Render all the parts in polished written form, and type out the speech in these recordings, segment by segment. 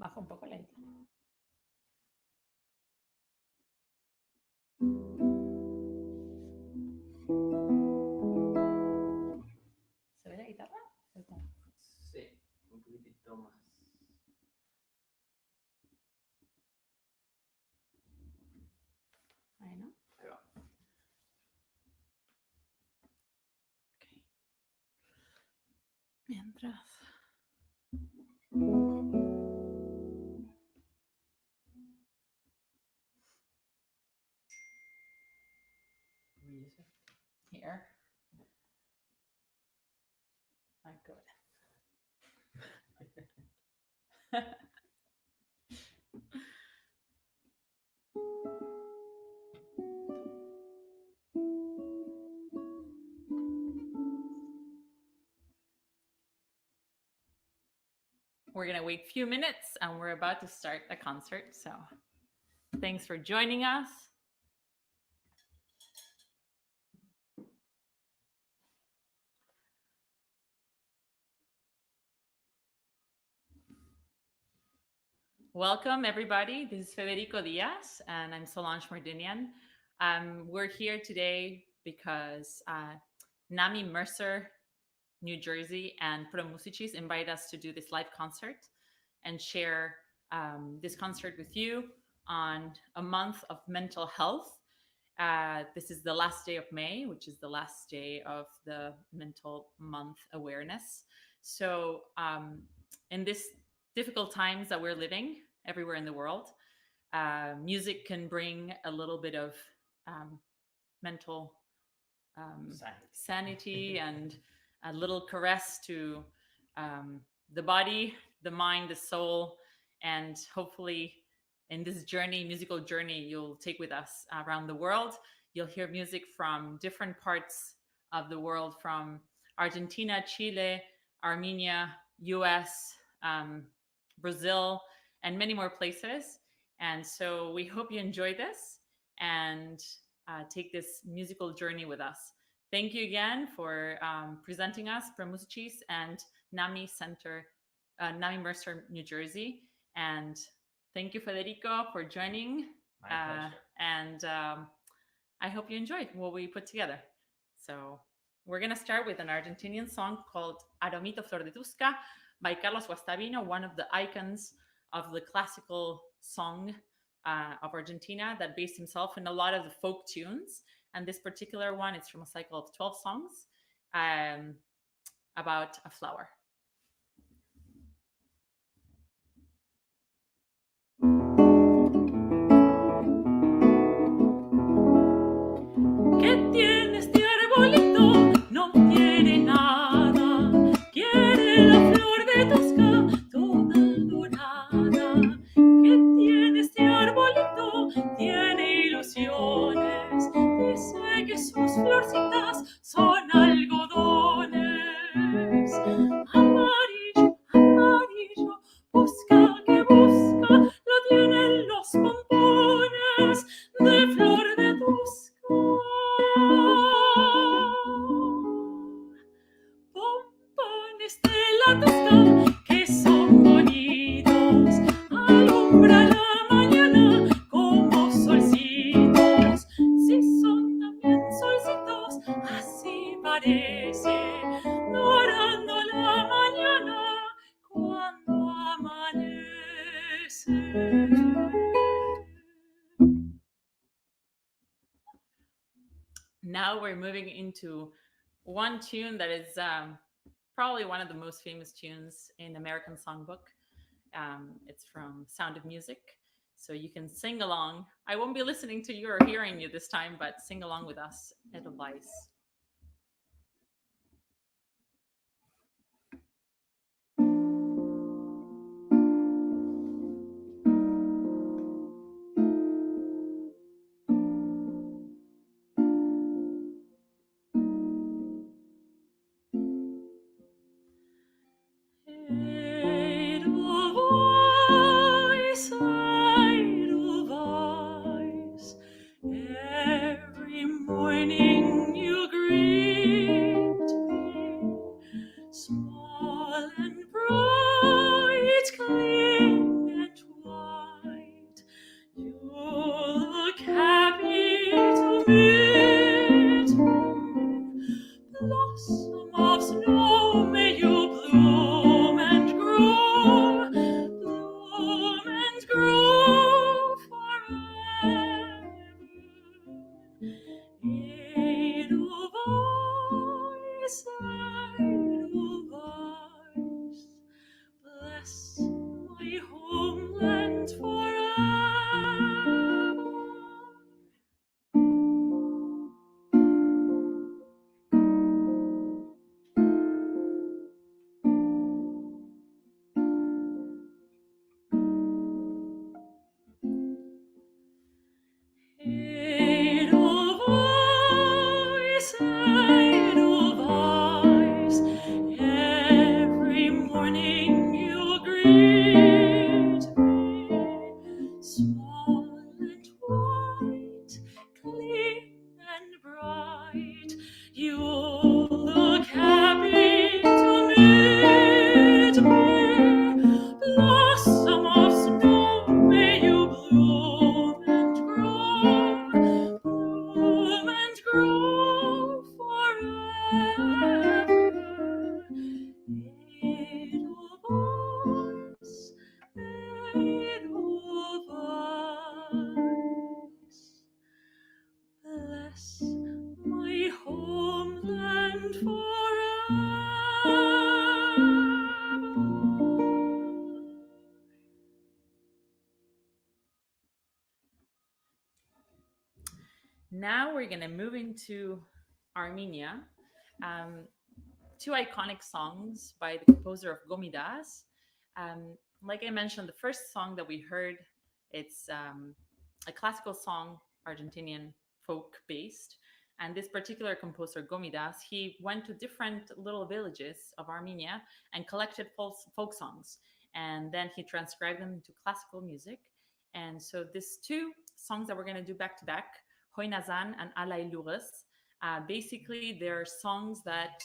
Baja un poco la guitarra. ¿Se ve la guitarra? Sí, un poquitito más. Ahí, ¿no? Ahí va. Okay. Mientras... Here. I'm good. We're going to wait a few minutes and we're about to start the concert. So thanks for joining us. Welcome, everybody. This is Federico Diaz, and I'm Solange Merdinian. We're here today because Nami Mercer, New Jersey, and Musicis invited us to do this live concert and share this concert with you on a month of mental health. This is the last day of May, which is the last day of the Mental Month awareness. So in this difficult times that we're living everywhere in the world, music can bring a little bit of mental sanity and a little caress to the body, the mind, the soul, and hopefully in this journey, musical journey, you'll take with us around the world. You'll hear music from different parts of the world, from Argentina, Chile, Armenia, US, Brazil, and many more places. And so we hope you enjoy this and take this musical journey with us. Thank you again for presenting us, Musicis and Nami Mercer, New Jersey. And thank you, Federico, for joining. My pleasure. And I hope you enjoyed what we put together. So we're going to start with an Argentinian song called Aromito Flor de Tusca by Carlos Guastavino, one of the icons of the classical song of Argentina that based himself in a lot of the folk tunes. And this particular one is from a cycle of 12 songs about a flower. ¿Qué tiene este arbolito? No tiene nada. Quiere la flor de Tosca toda dorada. ¿Qué tiene este arbolito? Tiene ilusiones. Dice que sus florcitas son algodones. Amarillo, amarillo, busca que busca, lo tienen los pompones de flor de Tosca. Pompones de la Tosca que son bonitos, alumbra la mañana como solcitos. Si son también solcitos, así parece, dorando la mañana cuando amanece. Now we're moving into one tune that is probably one of the most famous tunes in American Songbook. It's from Sound of Music. So you can sing along. I won't be listening to you or hearing you this time, but sing along with us, Edelweiss. Edelweiss, every morning you Now we're going to move into Armenia. Um, Two iconic songs by the composer of Gomidas. Like I mentioned, the first song that we heard, it's a classical song, Argentinian folk based. And this particular composer, Gomidas, he went to different little villages of Armenia and collected folk songs. And then he transcribed them into classical music. And so these two songs that we're going to do back to back, Hoynazan and Alay Lures, basically they're songs that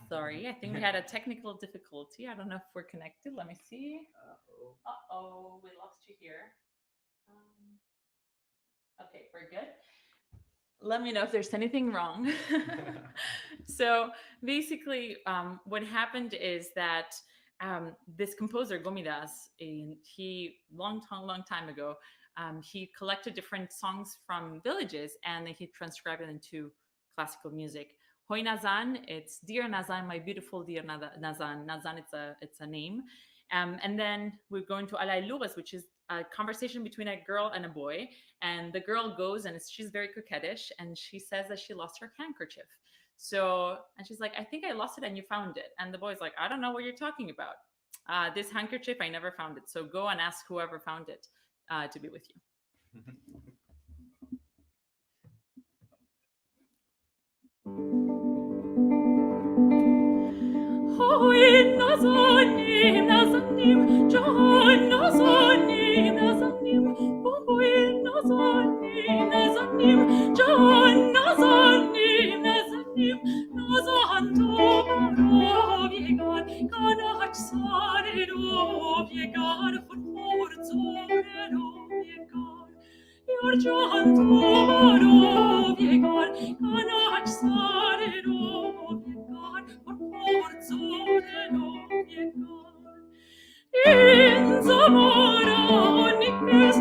sorry. I think we had a technical difficulty. I don't know if we're connected. Let me see. Uh-oh. Uh-oh, we lost you here. Okay, we're good. Let me know if there's anything wrong. So basically, what happened is that this composer Gomidas, he long time ago, he collected different songs from villages and then he transcribed it into classical music. Hoy Nazan, it's dear Nazan, my beautiful dear Nazan. Nazan, it's a name. And then we're going to Alay Lures, which is a conversation between a girl and a boy. And the girl goes and she's very coquettish and she says that she lost her handkerchief. So, and she's like, I think I lost it and you found it. And the boy's like, I don't know what you're talking about. This handkerchief, I never found it. So go and ask whoever found it to be with you. Hoy nazanim nazanim John nazanim nazanim Hoy nazanim nazanim John nazanim nazanim Nazan to viegar kanach sare do viegar for viegar Your John to viegar kanach sare do viegar in Zamora Nikes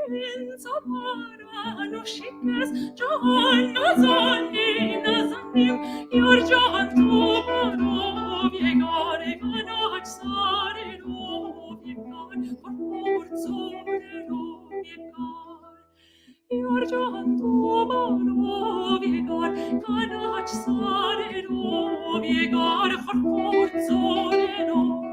in Zamora no shikes John Nazani Nazanim your John Tomaro Viegare Ganach Sare no Viegar for Zore no Viegar Your John Tomaro Viegar Ganach Sare no Viegar for Zore no Viegar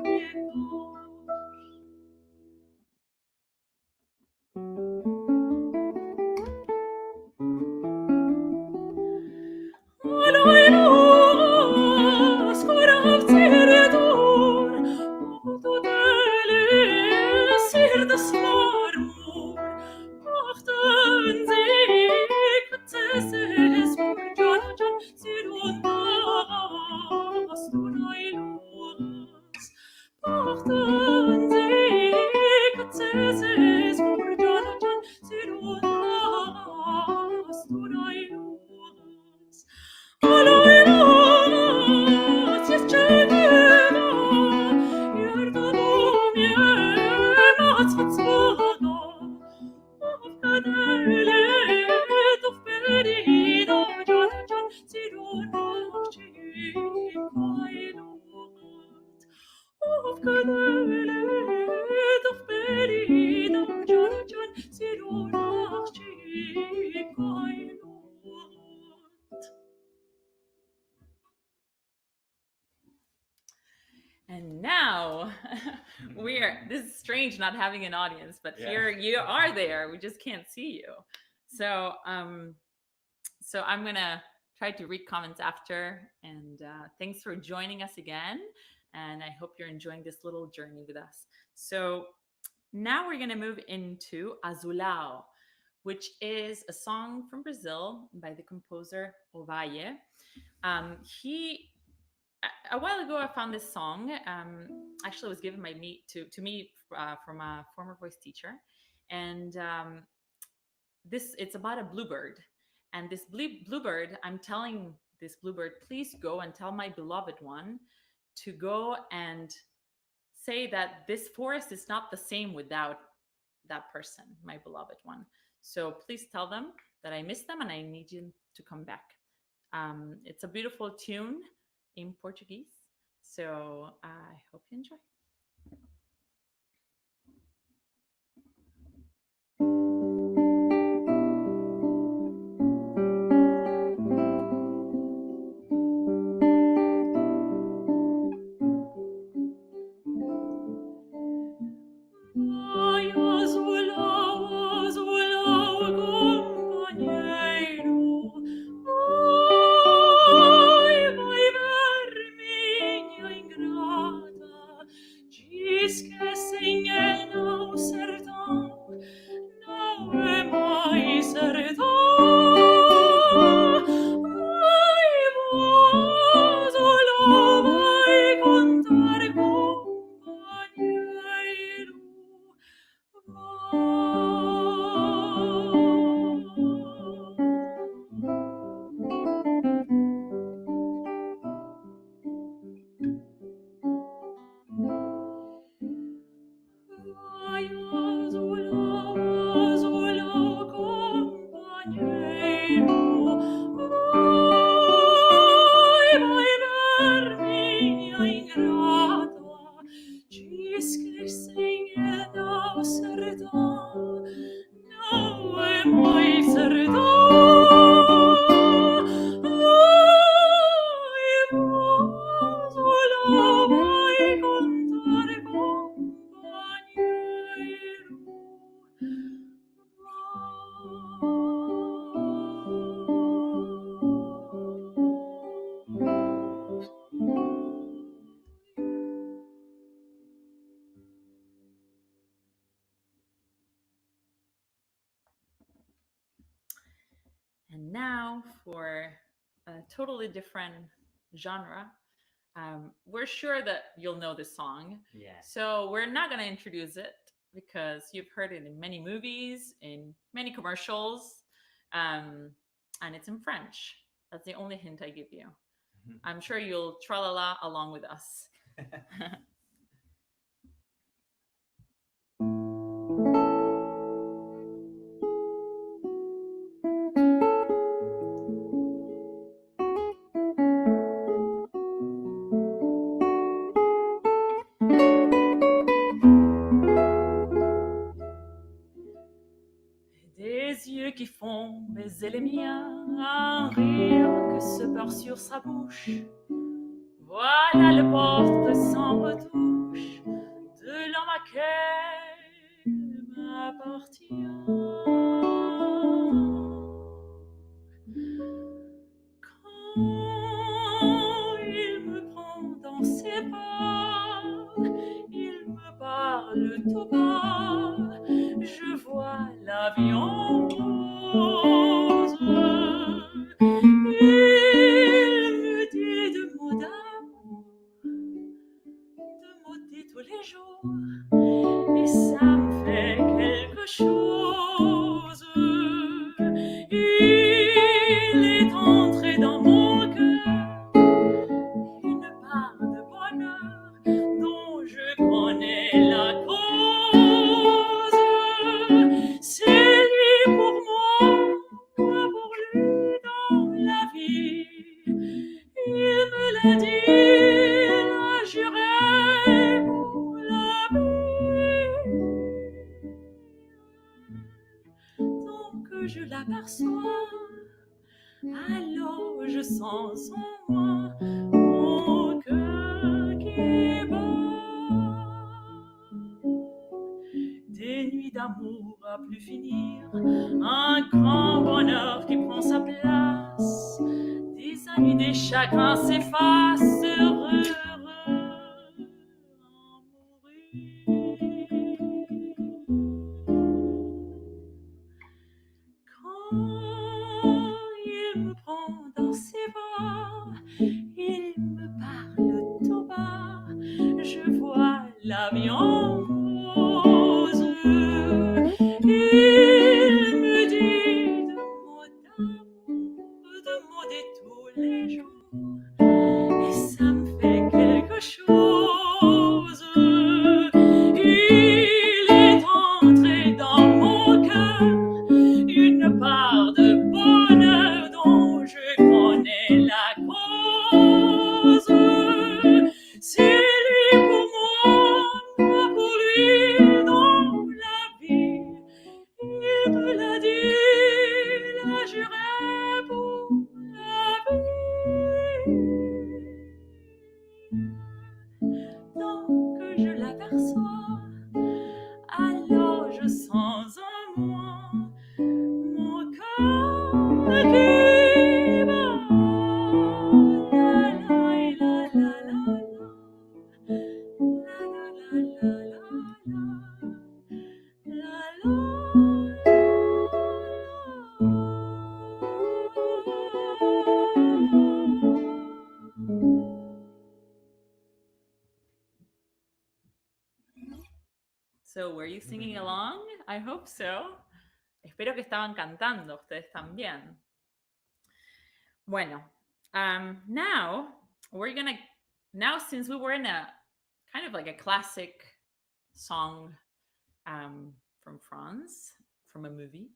And now this is strange not having an audience, but here you are there. We just can't see you. So I'm gonna try to read comments after. And thanks for joining us again. And I hope you're enjoying this little journey with us. So now we're gonna move into Azulao, which is a song from Brazil by the composer Ovalle. He a while ago, I found this song. Actually, it was given by me to me from a former voice teacher, and it's about a bluebird. And this bluebird, I'm telling this bluebird, please go and tell my beloved one to go and say that this forest is not the same without that person, my beloved one. So please tell them that I miss them and I need you to come back. It's a beautiful tune in Portuguese. So I hope you enjoy. now for a totally different genre. We're sure that you'll know this song. Yeah. So we're not going to introduce it because you've heard it in many movies, in many commercials, um, and it's in French. That's the only hint I give you. I'm sure you'll tra la la along with us. Des yeux qui font baiser les miens, un rire que se perd sur sa bouche. Voilà le portrait sans retouche de l'homme à qui m'appartient. Quand il me prend dans ses bras, il me parle tout bas, je vois la vie en rose. Il me dit de mots d'amour, de mots dits tous les jours, et ça me fait quelque chose. Il est entré dans mon cœur une part de bonheur dont je connais la cause. C'est lui pour moi pour lui dans la vie. Il me l'a dit, l'a juré pour la vie. Tant que je l'aperçois, alors je sens en moi mon cœur qui bat. Des nuits d'amour à plus finir, un grand bonheur qui prend sa place, des amis, des chagrins s'effacent, heureux, heureux à mourir. Quand il me prend dans ses bras, il me parle tout bas, je vois la vie en rose. Il me dit de mots d'amour, de mots de tous les jours, et ça me fait quelque chose. Il est entré dans mon cœur une part de bonheur dont je connais la cause. C'est lui pour moi, pour lui dans la vie. Il me l'a dit, l'a juré pour la vie. Tant que je l'aperçois, alors je sens en moi mon cœur qui bat. La la la la la la la la So, were you singing along? I hope so. Espero que estaban cantando ustedes también. Bueno, now since we were in a kind of like a classic song from France, from a movie,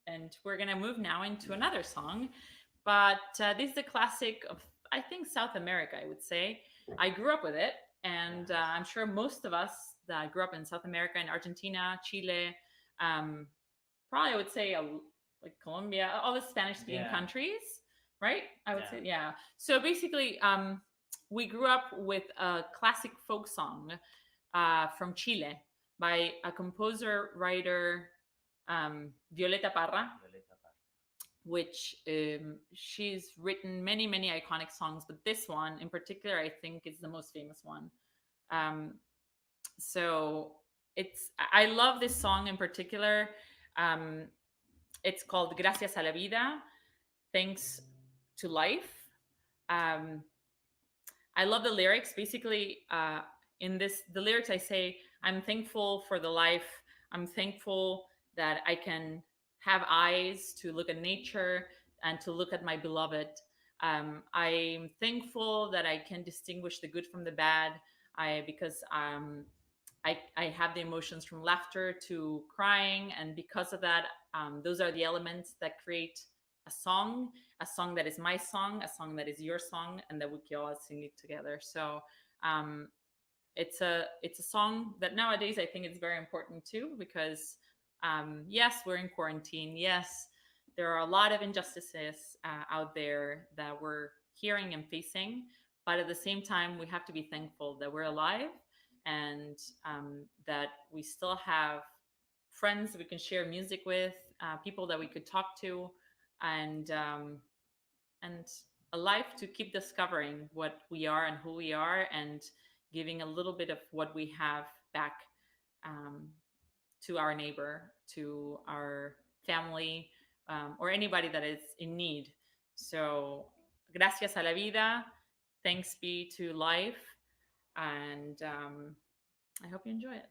and we're gonna move now into another song, but this is a classic of, I think, South America, I would say. I grew up with it, and I'm sure most of us that grew up in South America, in Argentina, Chile, probably I would say like Colombia, all the Spanish-speaking countries, right? I would say, yeah. So basically, we grew up with a classic folk song from Chile by a composer, writer, Violeta Parra, which she's written many, many iconic songs, but this one in particular, I think, is the most famous one. So I love this song in particular. It's called Gracias a la Vida. thanks to life. Um, I love the lyrics. Basically, in this, the lyrics I say, I'm thankful for the life. I'm thankful that I can have eyes to look at nature and to look at my beloved. I'm thankful that I can distinguish the good from the bad. Because I have the emotions from laughter to crying, and because of that, those are the elements that create a song that is my song, a song that is your song, and that we can all sing it together. So um, it's a song that nowadays I think it's very important too, because yes, we're in quarantine. Yes, there are a lot of injustices out there that we're hearing and facing, but at the same time, we have to be thankful that we're alive, and that we still have friends that we can share music with, people that we could talk to, and and a life to keep discovering what we are and who we are, and giving a little bit of what we have back, um, to our neighbor, to our family, or anybody that is in need. So, gracias a la vida, thanks be to life, and I hope you enjoy it.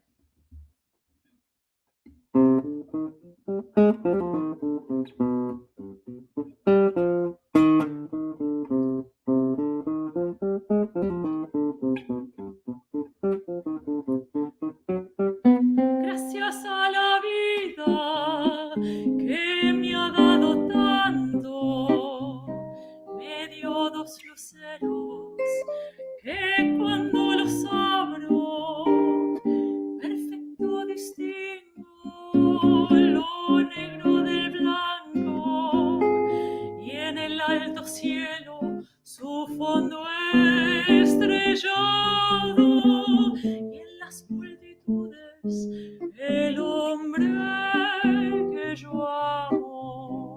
Gracias a la vida que me ha dado tanto, me dio dos luceros que cuando los abro, perfecto distingo lo negro del blanco, y en el alto cielo su fondo estrellado, y en las multitudes el hombre que yo amo.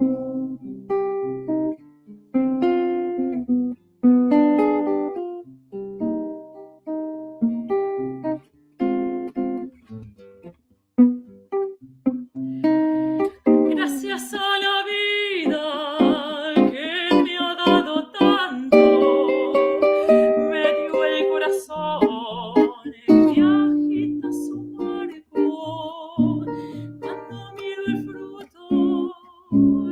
Gracias a la vida que me ha dado tanto, me dio el corazón que agita su marco. Cuando miro el fruto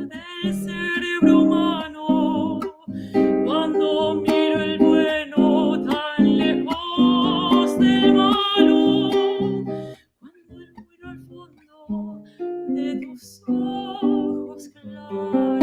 del cerebro humano, cuando miro el bueno tan lejos del malo, cuando miro al fondo de tus ojos claros.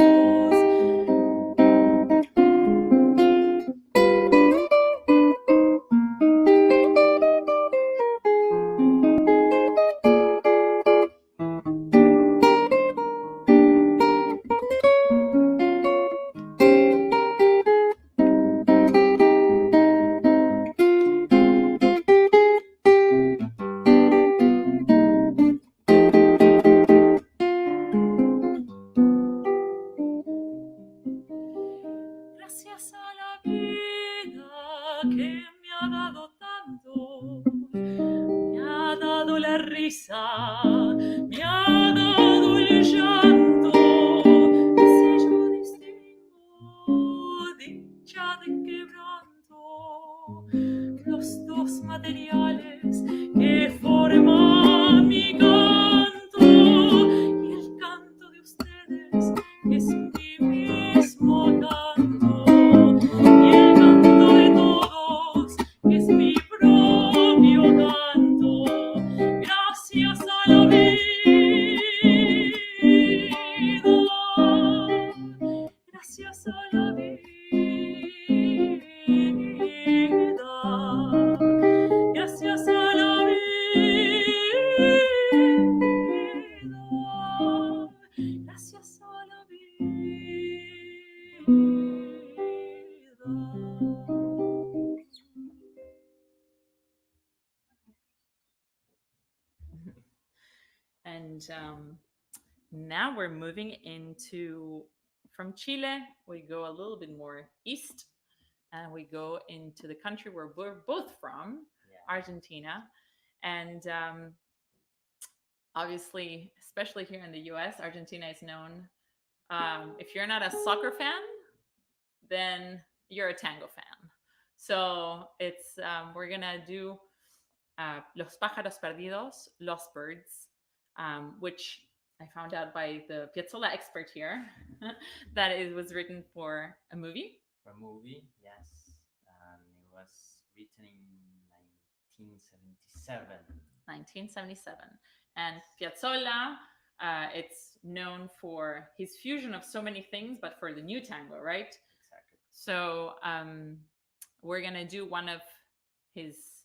Gracias a la vida que me ha dado tanto, me ha dado la risa, me ha dado el llanto. Si yo distingo dicha de quebranto, los dos materiales que forman mi canto, y el canto de ustedes es mi mismo canto, y el canto de todos es mi propio canto. Gracias a la vida, gracias a la vida, gracias a la vida, gracias a la vida. And now we're moving into, from Chile, we go a little bit more east, and we go into the country where we're both from, Argentina. And obviously, especially here in the US, Argentina is known If you're not a soccer fan, then you're a tango fan. So it's we're gonna do Los pájaros perdidos, Lost Birds, which I found out by the Piazzolla expert here that it was written for a movie. For a movie, yes. It was written in 1977. 1977. And Piazzolla, it's known for his fusion of so many things, but for the new tango, right? Exactly. So we're gonna do one of his,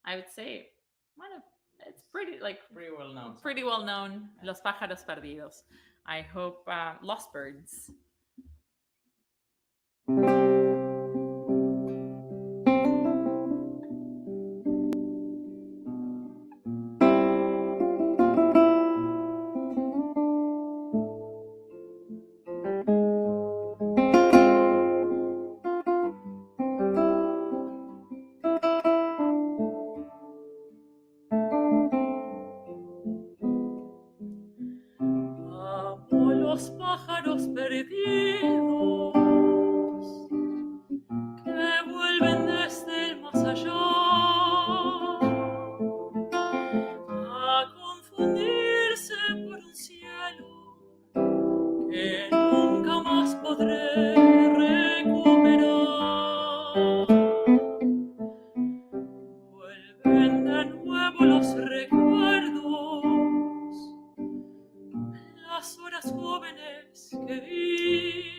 I would say, one of it's pretty Pretty well known. pretty well known, Los pájaros perdidos. I hope Lost Birds. Amo los pájaros perdidos que vuelven desde el más allá a confundirse por un cielo que nunca más podré recuperar. Vuelven de nuevo los recuerdos, las horas jóvenes que vi,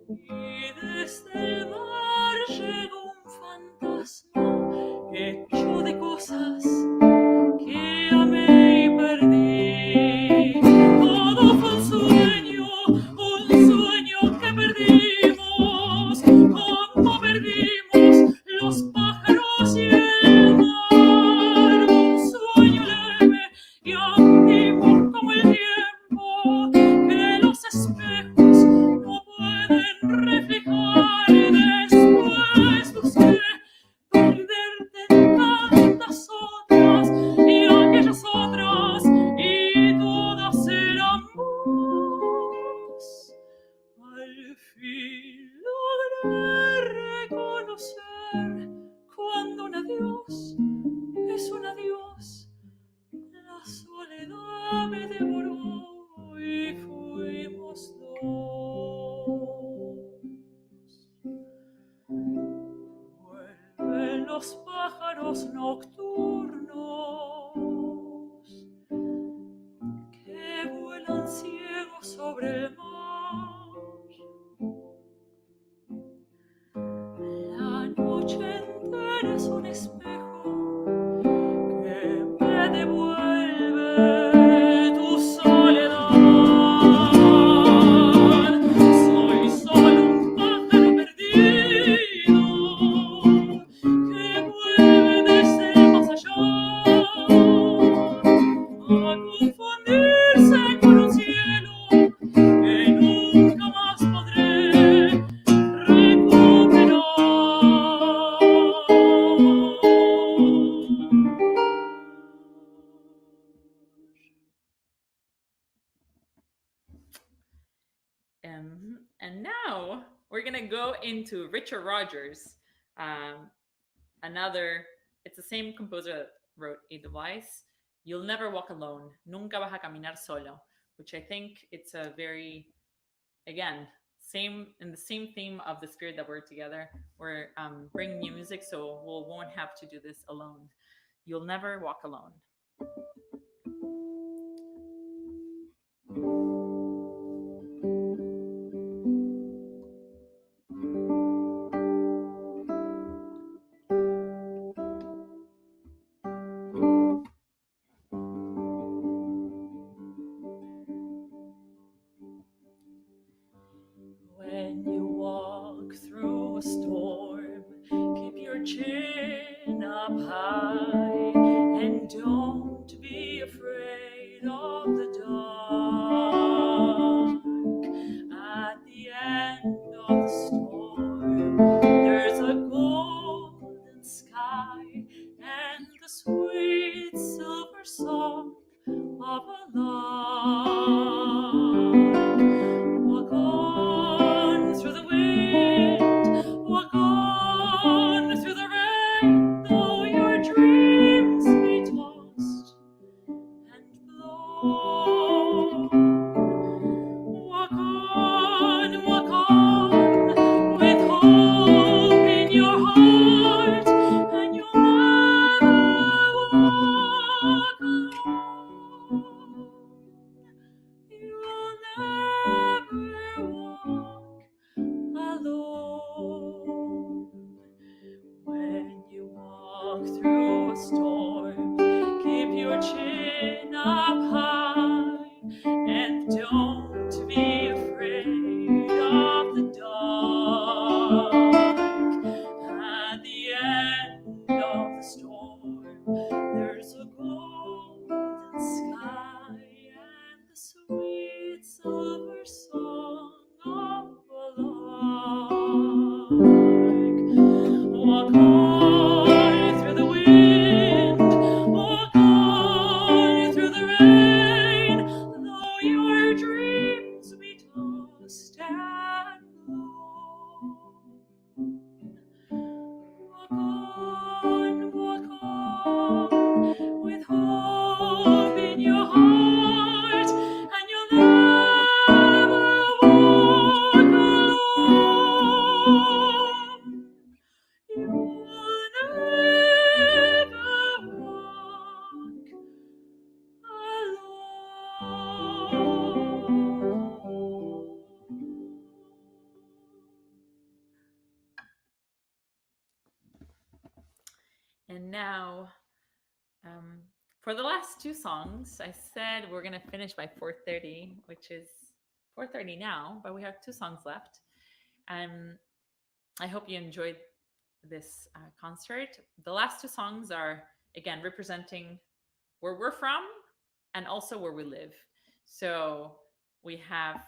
y desde el mar llegó un fantasma hecho de cosas que amé y perdí. Todo fue un sueño que perdimos, como perdimos los pájaros y el mar. Un sueño leve y antiguo como el tiempo que los espejos no pueden reflejar. Después busqué perderte en tantas otras y aquellas otras, y todas eran vos. Al fin logré reconocer cuando un adiós es un adiós. La soledad me devoró y fuimos dos. Vuelven los pájaros nocturnos que vuelan ciegos sobre el mar. La noche entera es un espejo que me devuelve tu soledad. Soy solo un pájaro perdido que vuelve desde el más allá a confundirse con un cielo que nunca más podré recuperar. And now we're gonna go into Richard Rogers, another. It's the same composer that wrote Edelweiss. You'll never walk alone. Nunca vas a caminar solo, which I think it's a very, again, same in the same theme of the spirit that we're together. We're bringing new music, so we won't have to do this alone. You'll never walk alone. When you walk through a storm, keep your chin up high and don't be afraid of the dark. At the end of the storm, there's a golden sky and the sweet silver song of a lark. Walk on through the wind, walk on through the rain, though your dreams be tossed and blown. Walk on, with hope in your heart, and you'll never walk alone. You'll never walk alone. And now, for the last two songs, I said we're gonna finish by 4:30, which is 4:30 now, but we have two songs left. And I hope you enjoyed this concert. The last two songs are, again, representing where we're from and also where we live. So we have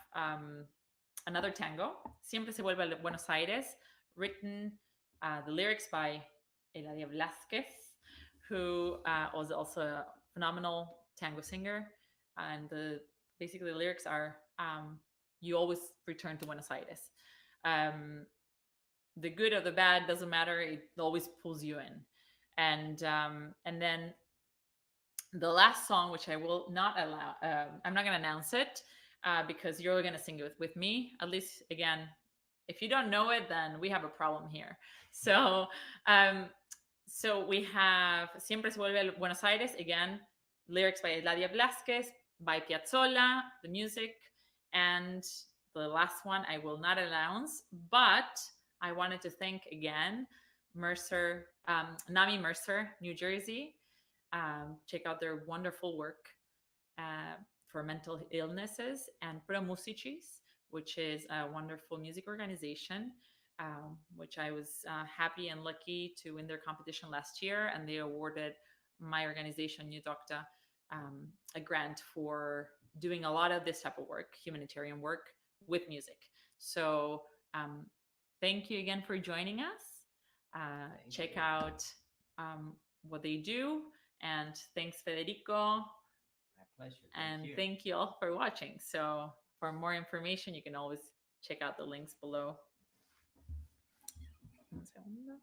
another tango, Siempre se vuelve a Buenos Aires, written the lyrics by Eladia Blasquez, who was also a phenomenal tango singer. And basically the lyrics are, you always return to Buenos Aires. The good or the bad doesn't matter, it always pulls you in. And then the last song, which I will not allow, I'm not going to announce it because you're going to sing it with me. At least, again, if you don't know it, then we have a problem here. So we have Siempre se vuelve a Buenos Aires, again, lyrics by Eladia Blasquez, by Piazzolla, the music, and the last one I will not announce, but I wanted to thank again Mercer, Nami Mercer, New Jersey. Check out their wonderful work for mental illnesses, and Musicis, which is a wonderful music organization, which I was happy and lucky to win their competition last year, and they awarded my organization, New Doctor, a grant for doing a lot of this type of work, humanitarian work with music. So thank you again for joining us. Check out what they do. And thanks, Federico. My pleasure. And thank you all for watching. So for more information, you can always check out the links below. Un segundo.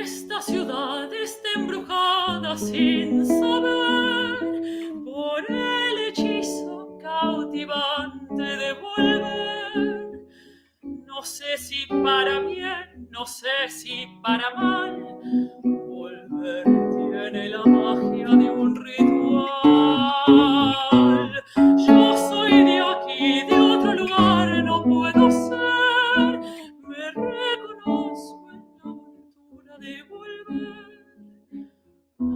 Esta ciudad está embrujada sin saber por el hechizo cautivante de volver. No sé si para bien, no sé si para mal, volver tiene la magia de un ritual. Yo soy de aquí, de otro lugar no puedo ser, me reconozco en la aventura de volver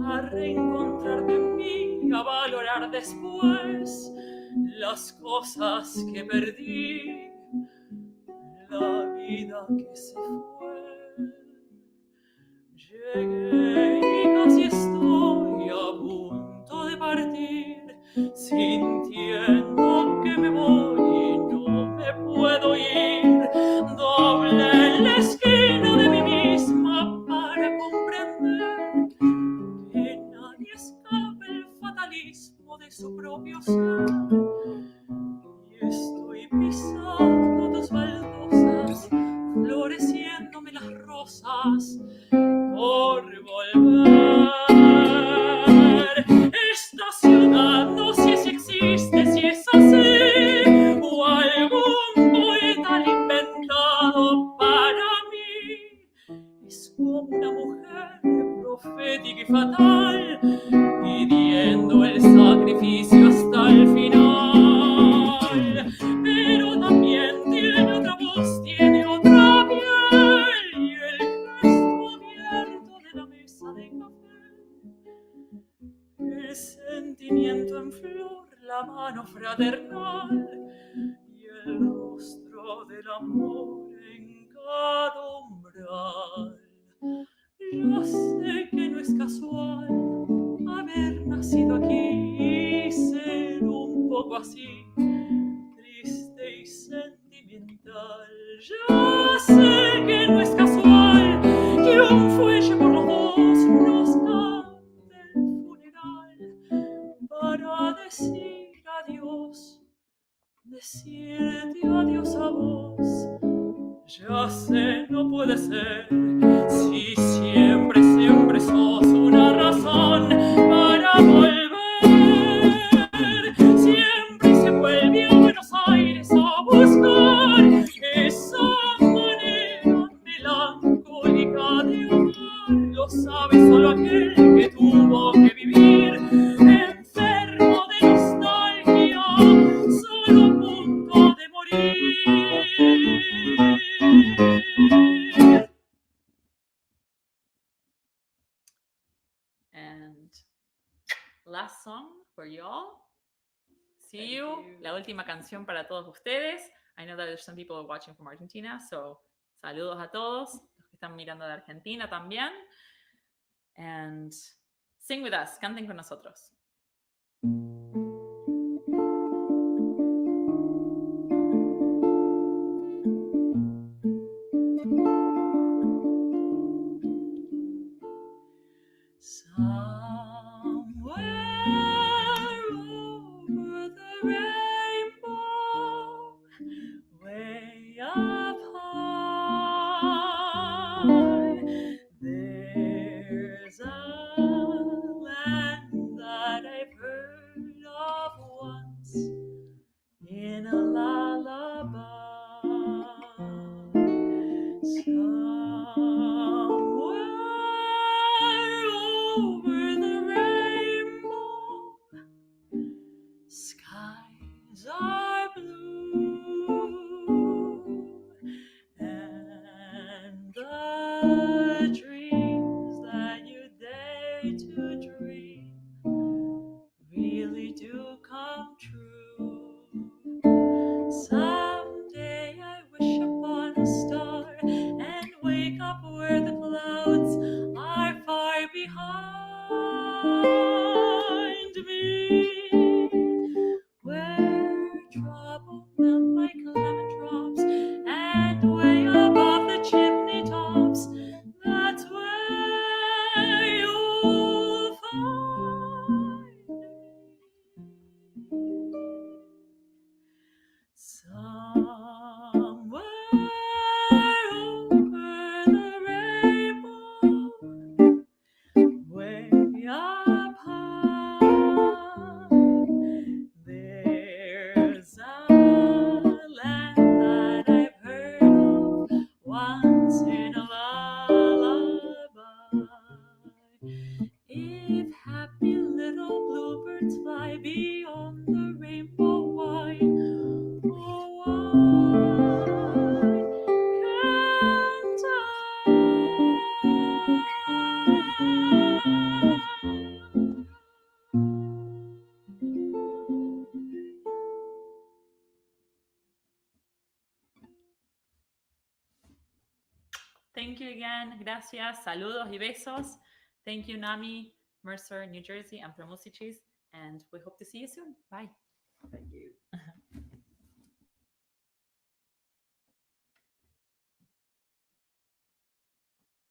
a reencontrarme en mí, a valorar después las cosas que perdí, la vida que se fue. Llegué y casi estoy a punto de partir, sintiendo que me voy y no me puedo ir. Doble en la esquina de mí misma para comprender que nadie escapa el fatalismo de su propio ser. Y estoy pisando tus baldosas, floreciéndome las rosas por volver. Esta ciudad no sé si existe, si es así, o algún poeta lo inventado para mí. Es como una mujer profética y fatal, pidiendo el sacrificio hasta el final. Pero también tiene otra voz, tiene otra piel, y el gesto abierto de la mesa de café, el sentimiento en flor, la mano fraternal y el rostro del amor en cada umbral. Yo sé que no es casual haber nacido aquí y ser un poco así, triste y sentimental. Ya sé que no es casual que un fuelle por los dos nos cante el funeral para decir adiós, decirte adiós a vos. Ya sé, no puede ser, si siempre, siempre sos una razón para volver. Siempre se vuelve a Buenos Aires a buscar esa manera melancólica de amar. Lo sabe solo aquel que tuvo que vivir enfermo de nostalgia, solo a punto de morir. And last song for y'all. See you. La última canción para todos ustedes. I know that there's some people watching from Argentina, so saludos a todos los que están mirando de Argentina también. And sing with us, canten con nosotros. Somewhere over the rainbow, way up high, there's a land that I've heard of once in a lullaby. Somewhere over the rainbow, skies are blue, and the dreams that you dare to dream really do come true. Someday I wish upon a star and wake up where the clouds are far behind me, where trouble melt like lemon drops, and way above the chimney tops, that's where you'll find me. Somewhere over the rainbow, way up high, there's a land that I've heard of once in a lullaby. If happy little bluebirds fly beyond the rainbow wide, oh, why can't Thank you again. Gracias. Saludos y besos. Thank you, Nami Mercer, New Jersey, and for Musicis. And we hope to see you soon. Bye. Thank you.